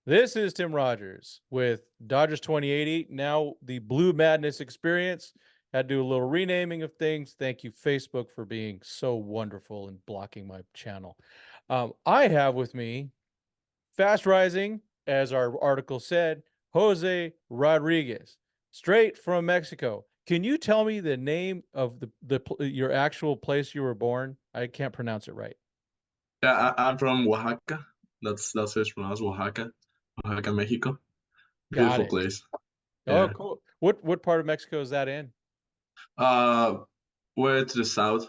This is Tim Rogers with Dodgers 2080. Now the Blue Madness experience. Had to do a little renaming of things. Thank you, Facebook, for being so wonderful and blocking my channel. I have with me fast rising, as our article said, Jose Rodriguez, straight from Mexico. Can you tell me the name of the your actual place you were born? I can't pronounce it right. Yeah, I'm from Oaxaca. That's how it's pronounced, Oaxaca, Oaxaca, Mexico. Got Beautiful it. place. Oh, Yeah. cool. What part of Mexico is that in? Uh, way to the south.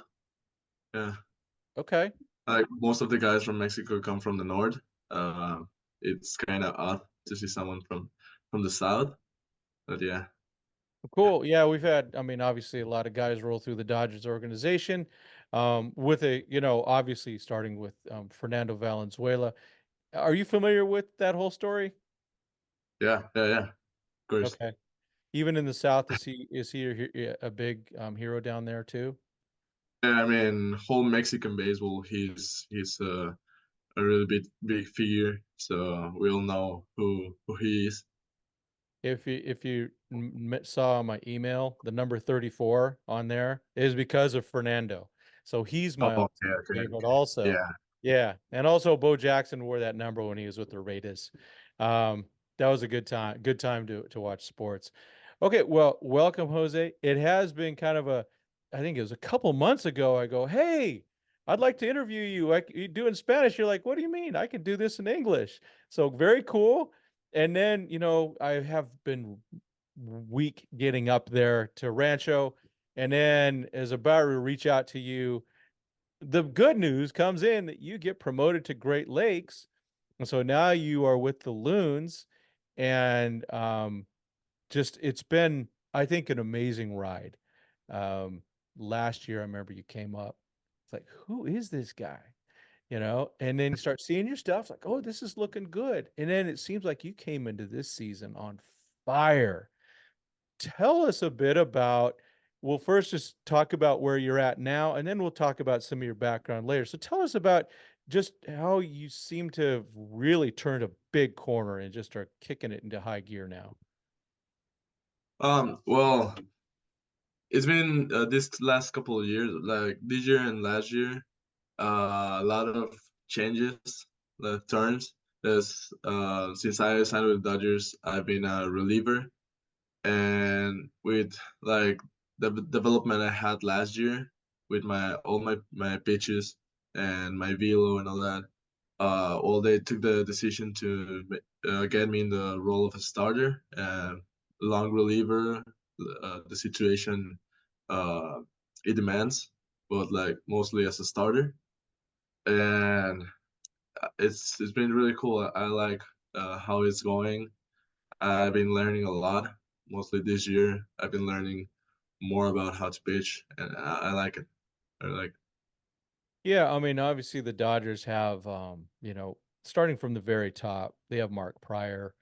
Yeah, Okay. like most of the guys from Mexico come from the north. Uh, it's kind of odd to see someone from the south, but yeah. Cool. Yeah, we've had, I mean, obviously a lot of guys roll through the Dodgers organization, with obviously starting with Fernando Valenzuela. Are you familiar with that whole story? Yeah. Of course. Okay. Even in the South, is he a big hero down there too? Yeah, I mean, whole Mexican baseball. He's a really big figure, so we all know who he is. If you saw my email, the number 34 on there is because of Fernando. So he's Oh, my yeah, ultimate okay. favorite also. Yeah. Yeah. And also Bo Jackson wore that number when he was with the Raiders. Um, that was a good time to watch sports. Okay, well, welcome, Jose. It has been kind of I think it was a couple months ago. I go, hey, I'd like to interview you. You do in Spanish. You're like, what do you mean? I can do this in English. So very cool. And then, I have been week getting up there to Rancho, and then as about to reach out to you, the good news comes in that you get promoted to Great Lakes, and so now you are with the Loons, and just it's been, I think, an amazing ride. Um, Last year, I remember you came up. It's like, who is this guy? And then you start seeing your stuff, it's like, oh, this is looking good. And then it seems like you came into this season on fire. Tell us a bit about, well, first just talk about where you're at now, and then we'll talk about some of your background later. So tell us about just how you seem to have really turned a big corner and just are kicking it into high gear now. Well, it's been this last couple of years, like this year and last year, a lot of changes, turns. Since I signed with the Dodgers, I've been a reliever, and with like the development I had last year with my pitches and my velo and all that, well, they took the decision to get me in the role of a starter and long reliever. The situation uh, it demands, but like mostly as a starter, and it's been really cool. I like how it's going. I've been learning a lot. Mostly this year, I've been learning more about how to pitch, and I like it. I like. Yeah, I mean, obviously the Dodgers have, starting from the very top, they have Mark Pryor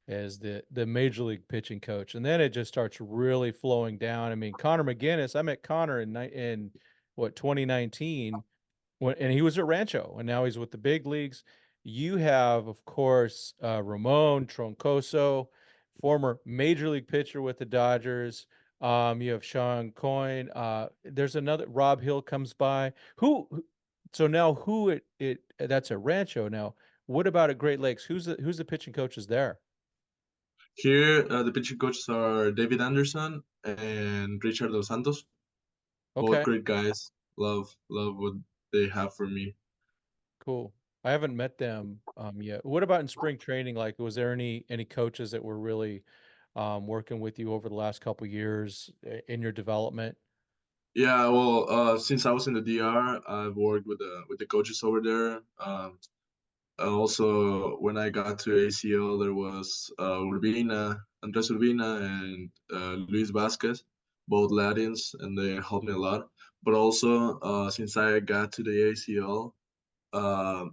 as the major league pitching coach, and then it just starts really flowing down. I mean, Connor McGinnis, I met Connor in what 2019 and he was at Rancho, and now he's with the big leagues. You have, of course, Ramon Troncoso, former major league pitcher with the Dodgers. You have Sean Coyne. There's another Rob Hill comes by. So now who that's a Rancho now. What about at Great Lakes? Who's the pitching coaches there? Here, the pitching coaches are David Anderson and Richard Dos Santos. Both Okay, great guys. Love what they have for me. cool. I haven't met them yet. What about in spring training? Like, was there any coaches that were really working with you over the last couple years in your development? Yeah, well, since I was in the DR, I've worked with the coaches over there. Also, when I got to ACL, there was Andres Urbina, and Luis Vasquez, both Latins, and they helped me a lot. But also, since I got to the ACL, uh,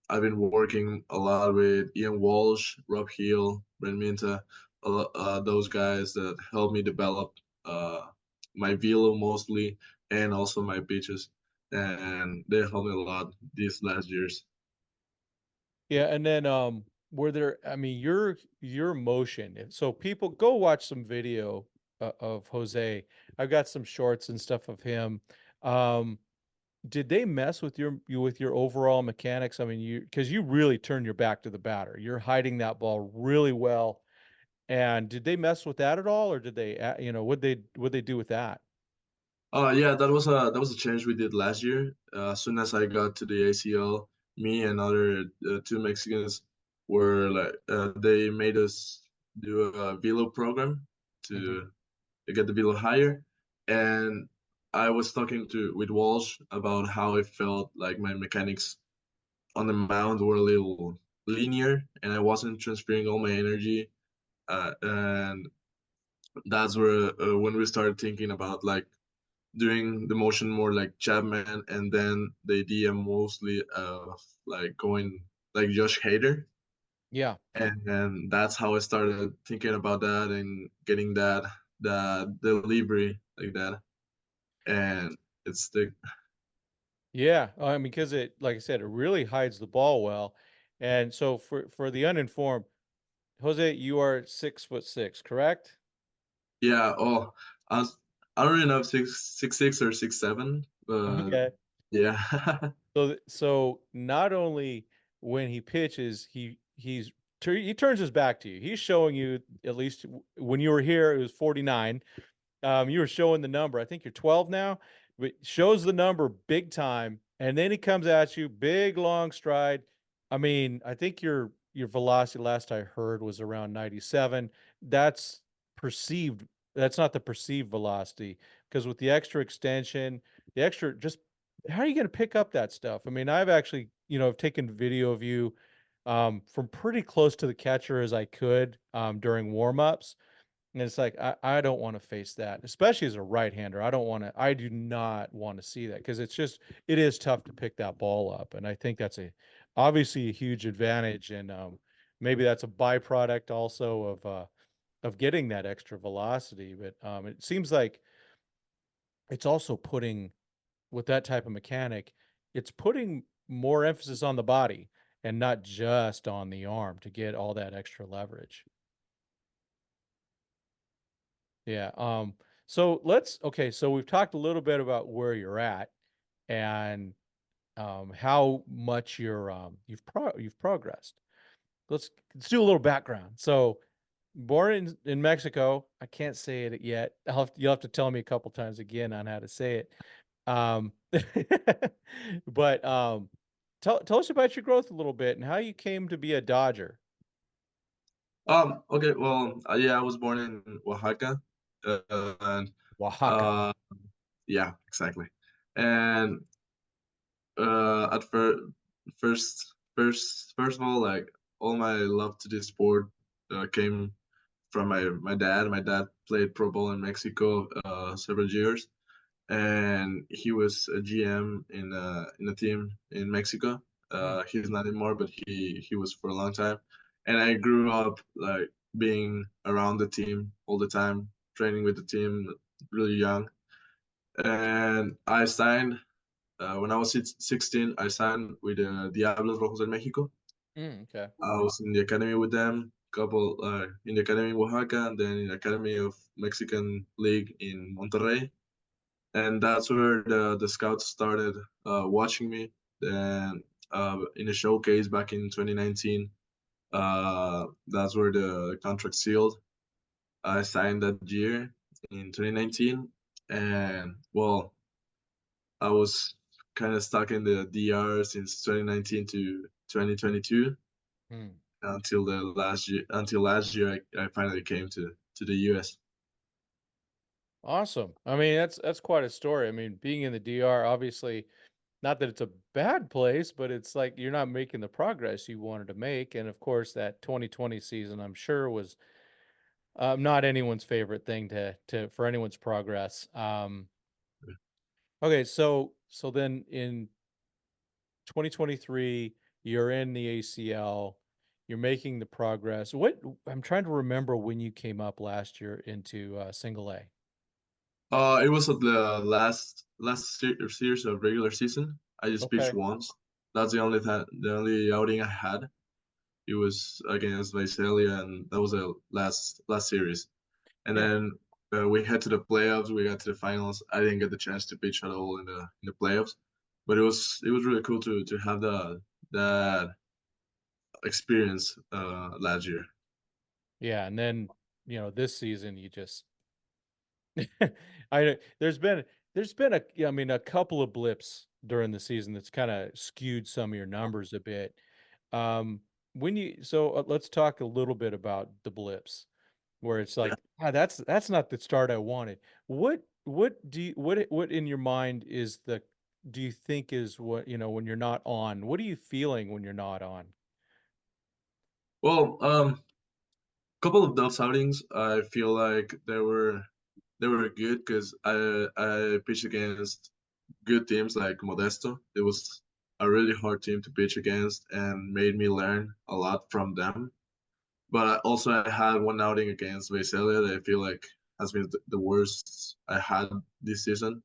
I've been working a lot with Ian Walsh, Rob Hill, Brent Minta, those guys that helped me develop my velo mostly, and also my pitches, and they helped me a lot these last years. Yeah, and then were there, I mean, your motion. So people go watch some video of Jose. I've got some shorts and stuff of him. Um, did they mess with your overall mechanics? I mean, because you really turn your back to the batter. You're hiding that ball really well. And did they mess with that at all, or did they, what they do with that? Yeah, that was a change we did last year. As soon as I got to the ACL, me and other two Mexicans were like they made us do a velo program Hmm. to get the velo higher, and I was talking to with Walsh about how I felt like my mechanics on the mound were a little linear, and I wasn't transferring all my energy, and that's where when we started thinking about like doing the motion more like Chapman, and then the idea mostly of like going like Josh Hader. Yeah. And that's how I started thinking about that and getting that delivery like that. And it's the Yeah, I mean, because like I said, it really hides the ball well. And so for the uninformed, Jose, you are 6'6", correct? yeah. Oh, I was, I don't really know if 6'6" or 6'7", but Okay. yeah. So not only when he pitches, he turns his back to you. He's showing you, at least when you were here, it was 49. You were showing the number. I think you're 12 now, but shows the number big time, and then he comes at you, big long stride. I mean, I think your velocity last I heard was around 97. That's perceived. That's not the perceived velocity, because with the extra extension, the extra just how are you going to pick up that stuff? I mean, I've actually, I've taken video of you from pretty close to the catcher as I could during warmups, and it's like I don't want to face that, especially as a right-hander. I do not want to see that, because it is tough to pick that ball up. And I think that's obviously a huge advantage. And maybe that's a byproduct also of getting that extra velocity. But it seems like it's also putting, with that type of mechanic, it's putting more emphasis on the body and not just on the arm to get all that extra leverage. Yeah. Okay. So we've talked a little bit about where you're at and how much you've progressed. Let's do a little background. So, born in Mexico, I can't say it yet. You'll have to tell me a couple times again on how to say it. Um, but tell us about your growth a little bit and how you came to be a Dodger. Okay. Well, yeah, I was born in Oaxaca, and Oaxaca. uh, yeah, exactly. And at first of all, like all my love to this sport came from my dad. My dad played pro ball in Mexico several years, and he was a GM in a team in Mexico. Hmm. He's not anymore, but he was for a long time. And I grew up like being around the team all the time, training with the team really young. And I signed when I was 16. I signed with Diablos Rojos del Mexico. Okay. I was in the academy with them, couple in the academy in Oaxaca, and then in the academy of Mexican League in Monterrey. And that's where the scouts started watching me. Then in a showcase back in 2019, that's where the contract sealed. I signed that year in 2019, and well, I was kind of stuck in the DR since 2019 to 2022 Hmm. until last year I finally came to the US. Awesome. I mean, that's quite a story. I mean, being in the DR, obviously, not that it's a bad place, but it's like you're not making the progress you wanted to make. And of course, that 2020 season, I'm sure, was not anyone's favorite thing to for anyone's progress. Okay, so then in 2023, you're in the ACL, you're making the progress. What I'm trying to remember when you came up last year into single A. It was at the series of regular season. I just pitched Okay. once. That's the only outing I had It was against Visalia, and that was the last series. And Yeah. then we head to the playoffs. We got to the finals. I didn't get the chance to pitch at all in the playoffs, but it was really cool to have that experience last year. Yeah. And then, this season you just there's been a yeah, I mean a couple of blips during the season that's kind of skewed some of your numbers a bit. Um let's talk a little bit about the blips where it's Yeah. like, that's not the start I wanted. What in your mind is the do you think is what, when you're not on? What are you feeling when you're not on? Well, couple of those outings, I feel like they were good because I pitched against good teams like Modesto. It was a really hard team to pitch against and made me learn a lot from them. But I had one outing against Visalia that I feel like has been the worst I had this season.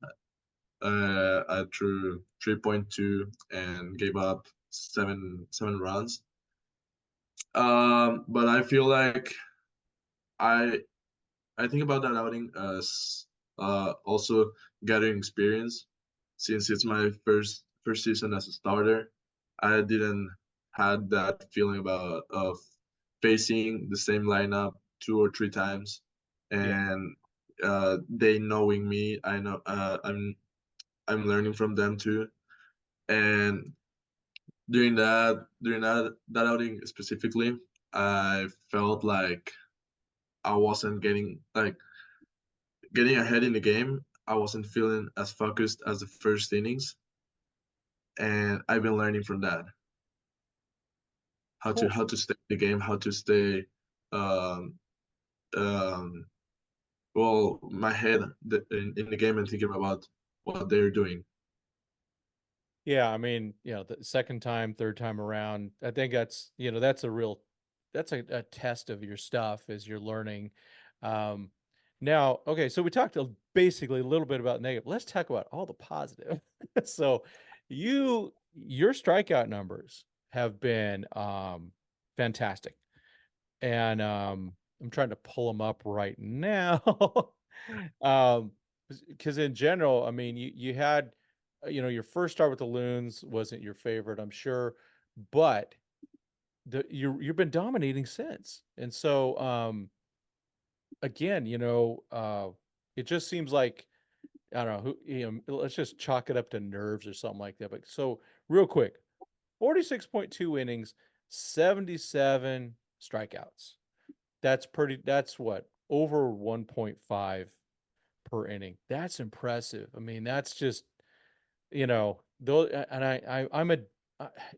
I threw 3.2 and gave up seven runs. But I feel like I I think about that outing as also gathering experience, since it's my first season as a starter. I didn't had that feeling of facing the same lineup 2 or 3 times, Yeah. and they knowing me. I know I'm learning from them too, and during that outing specifically, I felt like I wasn't getting ahead in the game. I wasn't feeling as focused as the first innings, and I've been learning from that how to Cool. how to stay in the game, how to stay, um, um, well, my head in the game and thinking about what they're doing. Yeah, I mean, the second time, third time around, I think that's a test of your stuff as you're learning. Um, Now, okay, so we talked basically a little bit about negative. Let's talk about all the positive. So your strikeout numbers have been fantastic. And I'm trying to pull them up right now. Um, because in general, I mean, you had, your first start with the Loons wasn't your favorite, I'm sure, but you've been dominating since. And so, again, it just seems like, I don't know who, let's just chalk it up to nerves or something like that. But so real quick, 46.2 innings, 77 strikeouts. That's what, over 1.5 per inning. That's impressive. I mean, that's just, though, and I'm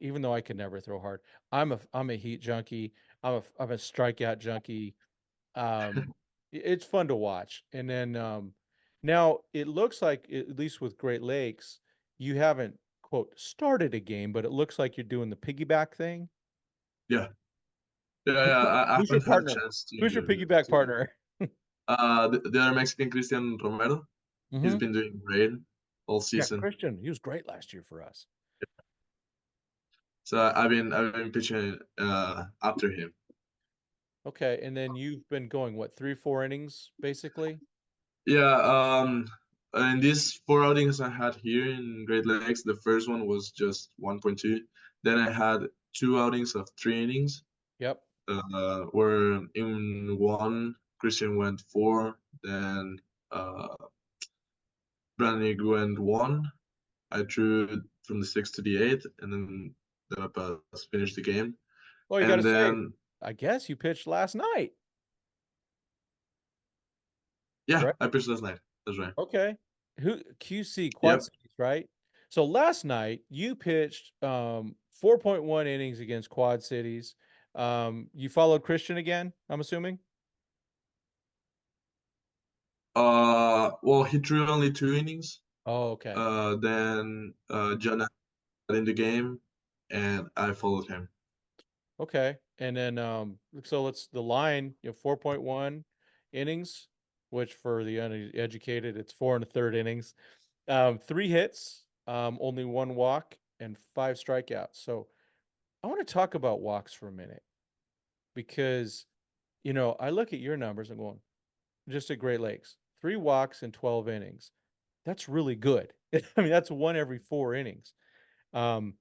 even though I can never throw hard, I'm a heat junkie. I'm a strikeout junkie. Um, it's fun to watch. And then now it looks like, at least with Great Lakes, you haven't, quote, started a game, but it looks like you're doing the piggyback thing. Yeah, yeah. I Who's your haven't had a partner? chance Who's your piggyback partner? the other Mexican Christian Romero. He's Hmm. been doing great all Yeah, season. Christian. He was great last year for us. So I've been pitching after him. Okay, and then you've been going what, 3, 4 innings basically? Yeah, in these 4 outings I had here in Great Lakes, the first one was just 1.2. Then I had 2 outings of 3 innings, Yep. where in one Christian went 4, then uh, Brannig went 1. I threw from the 6th to the 8th, and then I finished the game. Well, you got to And say, then, I guess you pitched last night, yeah, right? I pitched last night. That's right. Okay. Who QC Quad Yep. Cities, right? So last night you pitched 4.1 innings against Quad Cities. You followed Christian again, I'm assuming. Well, he threw only 2 innings. Oh, okay. Then John in the game, and I followed him. Okay. And then so let's the line, 4.1 innings, which for the uneducated, it's 4 1/3 innings. 3 hits, only one walk, and 5 strikeouts. So I want to talk about walks for a minute. because, I look at your numbers and going, just at Great Lakes, 3 walks in 12 innings. That's really good. I mean, that's 1 every 4 innings. Um,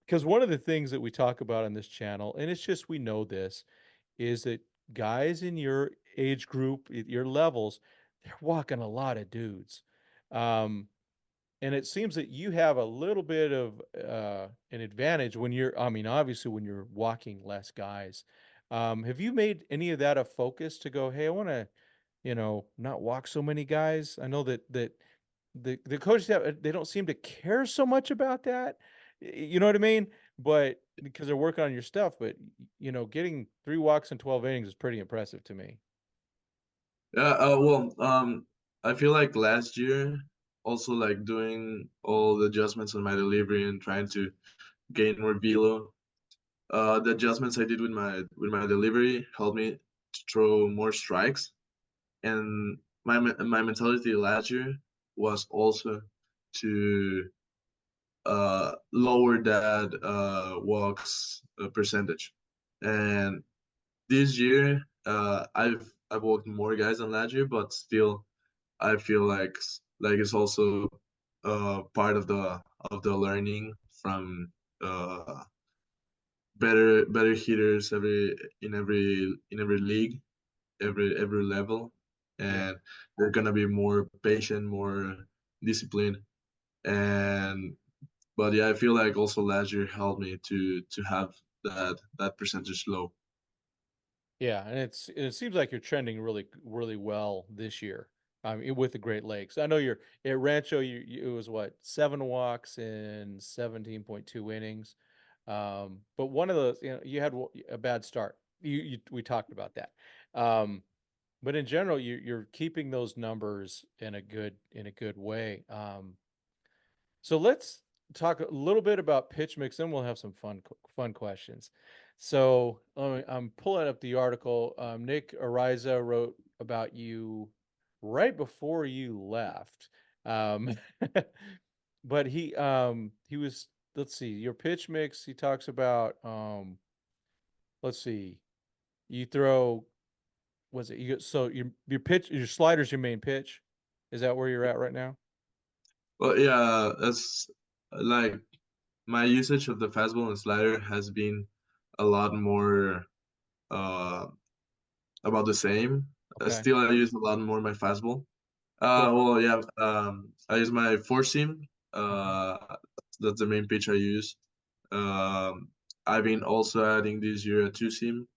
because one of the things that we talk about on this channel, and it's just we know this, is that guys in your age group, your levels, they're walking a lot of dudes. Um, and it seems that you have a little bit of an advantage when I mean, obviously when you're walking less guys. Have you made any of that a focus to go, hey, I want to, not walk so many guys? I know that the coaches they don't seem to care so much about that. You know what I mean? But because they're working on your stuff, but getting 3 walks in 12 innings is pretty impressive to me. Yeah, well, I feel like last year, also like doing all the adjustments on my delivery and trying to gain more velo. The adjustments I did with my delivery helped me to throw more strikes, and my mentality last year was also to lower that walks percentage. And this year, I've walked more guys than last year, but still I feel like it's also part of the learning from uh, better hitters in every league, every level, Yeah. and they're gonna be more patient, more disciplined, and but yeah, I feel like also last year helped me to have that percentage low. Yeah, and it seems like you're trending really really well this year. With the Great Lakes. I know you're at Rancho. It was what 7 walks in 17.2 innings. But one of those, you had a bad start. We talked about that. Um, but in general, you're keeping those numbers in a good way. So let's talk a little bit about pitch mix, then we'll have some fun questions. So I'm pulling up the article. Nick Ariza wrote about you right before you left. Um, but he was, let's see, your pitch mix. He talks about let's see, you throw, was it you? So your pitch, your slider's your main pitch. Is that where you're at right now? Well, yeah, that's like my usage of the fastball and slider has been a lot more uh about the same. Okay. Still, I use a lot more my fastball. What? Well, yeah, I use my four seam. Mhm. That's the main pitch I use. Um, I've been also adding this year a two seam.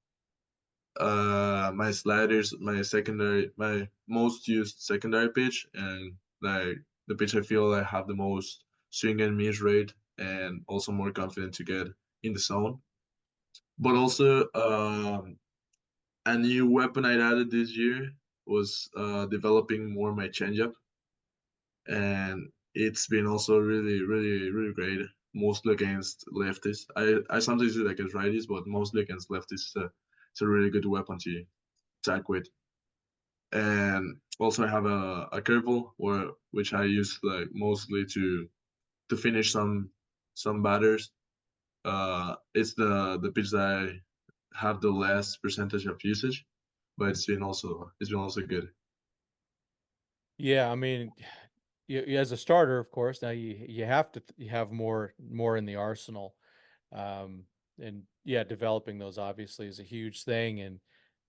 My sliders, my most used secondary pitch, and like the pitch I feel I have the most swing and miss rate, and also more confident to get in the zone. But also, a new weapon I added this year was developing more my changeup, and it's been also really great. Mostly against lefties. I sometimes do it against righties, but mostly against lefties. It's a really good weapon to attack with. And also I have a curveball which I use like mostly to finish some batters. It's the pitch that I have the less percentage of usage, but it's been also good. Yeah, I mean, as a starter, of course, now you have to you have more in the arsenal. Um, and yeah, developing those obviously is a huge thing. And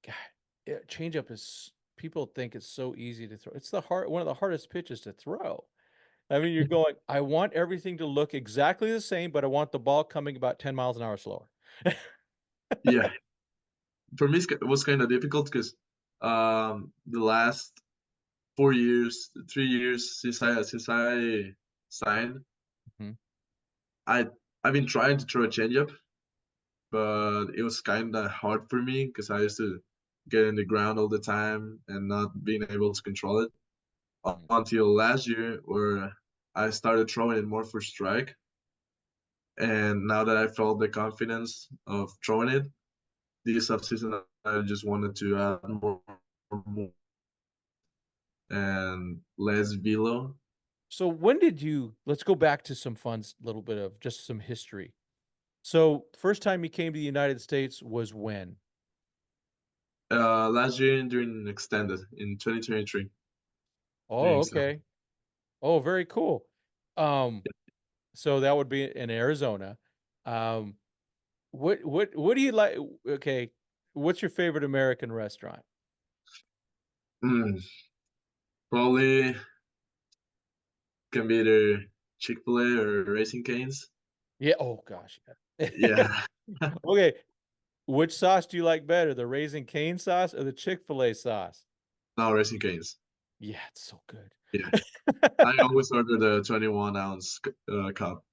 God, changeup is people think it's so easy to throw. It's one of the hardest pitches to throw. I mean, you're going, I want everything to look exactly the same, but I want the ball coming about 10 miles an hour slower. Yeah, for me it was kind of difficult because the last 4 years, 3 years since I signed, Mhm. I I've been trying to throw a changeup, but it was kind of hard for me because I used to get in the ground all the time and not being able to control it until last year where I started throwing it more for strike. And now that I felt the confidence of throwing it, this offseason I just wanted to add more and less velo. So when did you, let's go back to some fun, little bit of just some history. So first time you came to the United States was when? Last year during extended in 2023 during Oh, extended. okay. Oh, very cool. Um, so that would be in Arizona. Um, what do you like? Okay, what's your favorite American restaurant? Mm, probably can be either Chick-fil-A or Racing Canes. Yeah. Oh gosh. Yeah, Okay. Which sauce do you like better, the Raising Cane sauce or the Chick-fil-A sauce? no Racing Canes. Yeah, it's so good. Yeah, I always order the 21-ounce cup.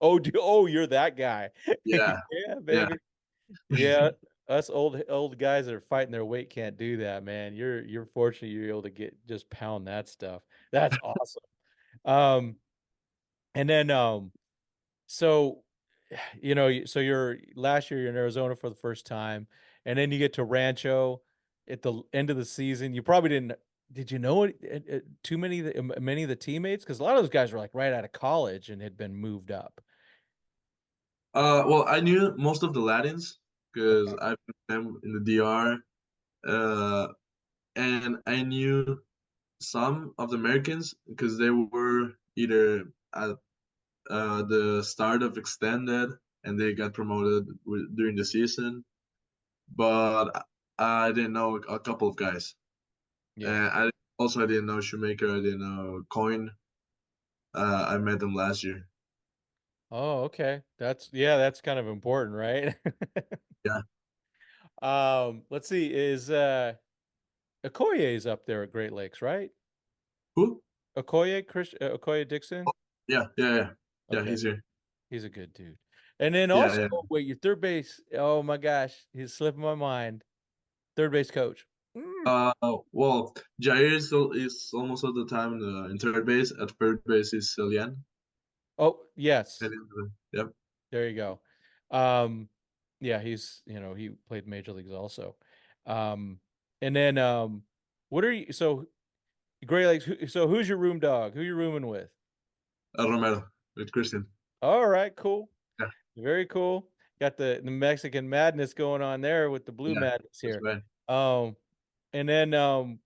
Oh, you're that guy. Yeah, Yeah, yeah. baby. Yeah, us old guys that are fighting their weight can't do that, man. You're fortunate you're able to get just pound that stuff. That's awesome. Um, and then so so you're last year you're in Arizona for the first time, and then you get to Rancho at the end of the season. You probably didn't. Did you know too many of the teammates? Because a lot of those guys were like right out of college and had been moved up. Well, I knew most of the Latins because Okay. I've met them in the DR, and I knew some of the Americans because they were either at the start of extended and they got promoted during the season, but I didn't know a couple of guys. Yeah. And I didn't know Shoemaker, I didn't know Coin. I met them last year. Oh, okay. That's kind of important, right? Yeah. Let's see, is Okoye's up there at Great Lakes, right? Who? Okoye Dixon? Yeah, yeah, yeah. Yeah, Okay, he's here. he's a good dude. And then Yeah, also, yeah. wait, your third base. Oh my gosh, he's slipping my mind. Third base coach. Mm. Well, Jair is almost all the time in third base. At third base is Celian. Oh, yes. Yep. There you go. Um, yeah, he played major leagues also. Um, and then what are you so Great Lakes, so who's your room dog? Who you rooming with? Romero with Christian. All right, cool. Yeah, Very cool. Got the Mexican madness going on there with the blue yeah, madness that's here. right. Um, and then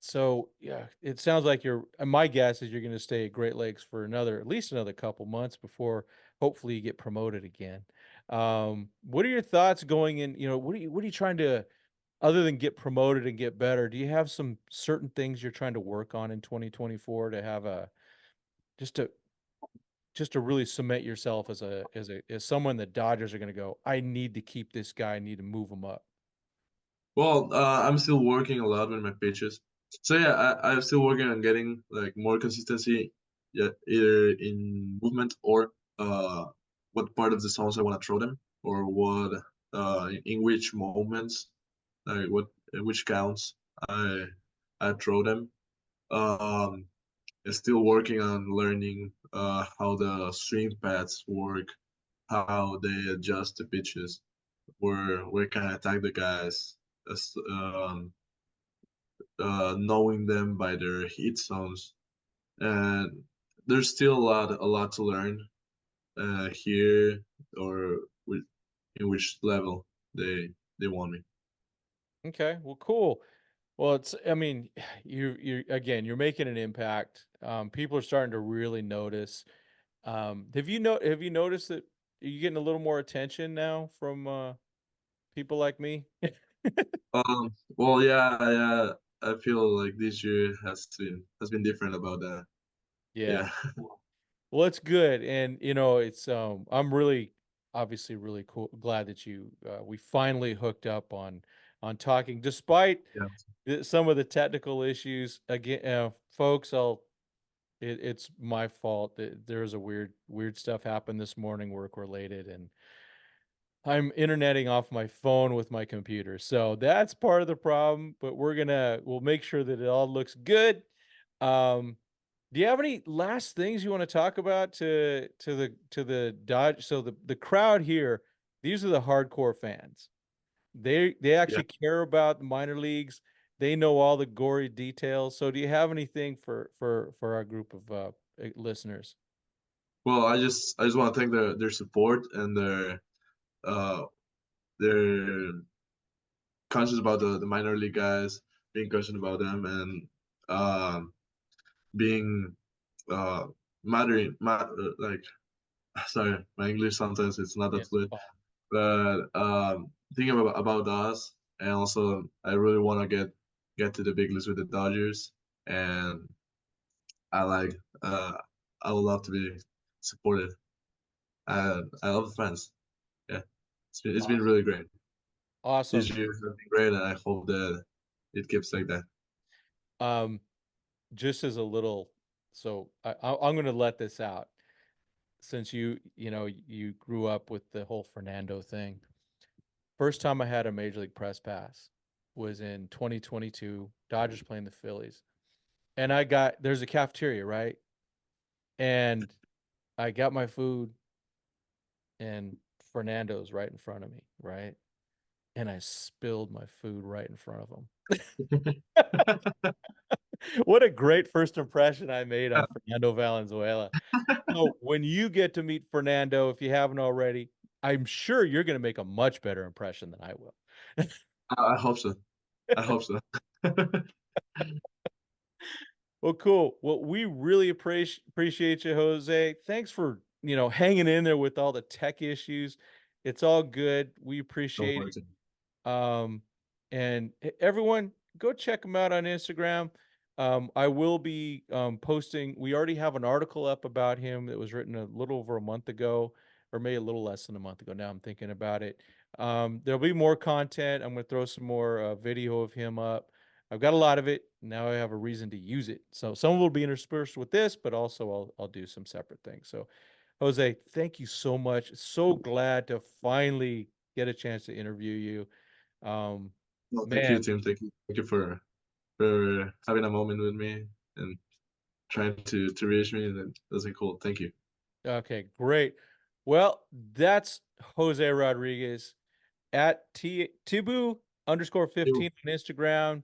so yeah, it sounds like my guess is you're going to stay at Great Lakes for at least another couple months before hopefully you get promoted again. What are your thoughts going in, what are you trying to, other than get promoted and get better, do you have some certain things you're trying to work on in 2024 to have just to just to really cement yourself as someone the Dodgers are going to go, I need to keep this guy, I need to move him up. Well, I'm still working a lot with my pitches. So yeah, I'm still working on getting like more consistency, yeah, either in movement or what part of the songs I want to throw them, or what in which moments, like what in which counts I I throw them. Um, Still working on learning how the swing pads work, how they adjust the pitches, where can I attack the guys, as, knowing them by their hit zones, and there's still a lot to learn here or with, in which level they want me. Okay, well, cool. Well, I mean, you again, you're making an impact. People are starting to really notice. Have you noticed that you're getting a little more attention now from people like me? Well, yeah, yeah, I feel like this year has been different about that. Yeah. Yeah, Well, it's good, and it's I'm really obviously really cool glad that we finally hooked up on talking despite yeah. some of the technical issues. Again, folks, it's my fault that there was a weird stuff happened this morning, work related, and I'm interneting off my phone with my computer. So that's part of the problem, but we'll make sure that it all looks good. Um, do you have any last things you want to talk about to the Dodge? So the crowd here, these are the hardcore fans. They Yeah. actually care about the minor leagues. They know all the gory details. So do you have anything for our group of listeners? Well, I just want to thank their support and uh their conscious about the minor league guys, being conscious about them, and being like sorry, my English sometimes it's not that It's fluid, fine. but thinking about us, and also I really want to get to the big leagues with the Dodgers, and I like I would love to be supported. I love the fans. Yeah, it's been Awesome. really great. This Awesome. year has been great, and I hope that it keeps like that. Um, just as a little, so I'm going to let this out since you grew up with the whole Fernando thing. First time I had a major league press pass was in 2022, Dodgers playing the Phillies. And there's a cafeteria, right? And I got my food and Fernando's right in front of me, right? And I spilled my food right in front of him. What a great first impression I made on Fernando Valenzuela. So when you get to meet Fernando, if you haven't already, I'm sure you're going to make a much better impression than I will. I hope so. I hope so. Well, cool. Well, we really appreciate you, Jose. Thanks for, hanging in there with all the tech issues. It's all good. We Don't appreciate worry. it. And everyone, go check them out on Instagram. I will be posting. We already have an article up about him that was written a little over a month ago, or maybe a little less than a month ago. Now I'm thinking about it. There'll be more content. I'm going to throw some more video of him up. I've got a lot of it. Now I have a reason to use it. So some will be interspersed with this, but also I'll do some separate things. So Jose, thank you so much. So glad to finally get a chance to interview you. No, thank you, Man, Tim. Thank you for having a moment with me and trying to reach me. That's been cool. Thank you. okay, great. Well, that's Jose Rodriguez at Tibu underscore 15 on Instagram.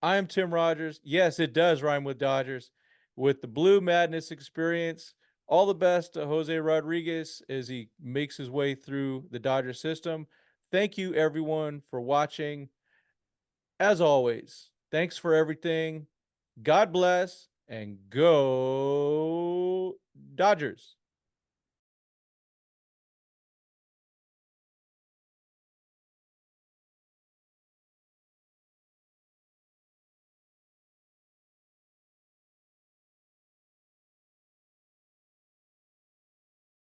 I'm Tim Rogers. Yes, it does rhyme with Dodgers. With the Blue Madness experience, all the best to Jose Rodriguez as he makes his way through the Dodger system. Thank you, everyone, for watching. As always, thanks for everything. God bless and go Dodgers.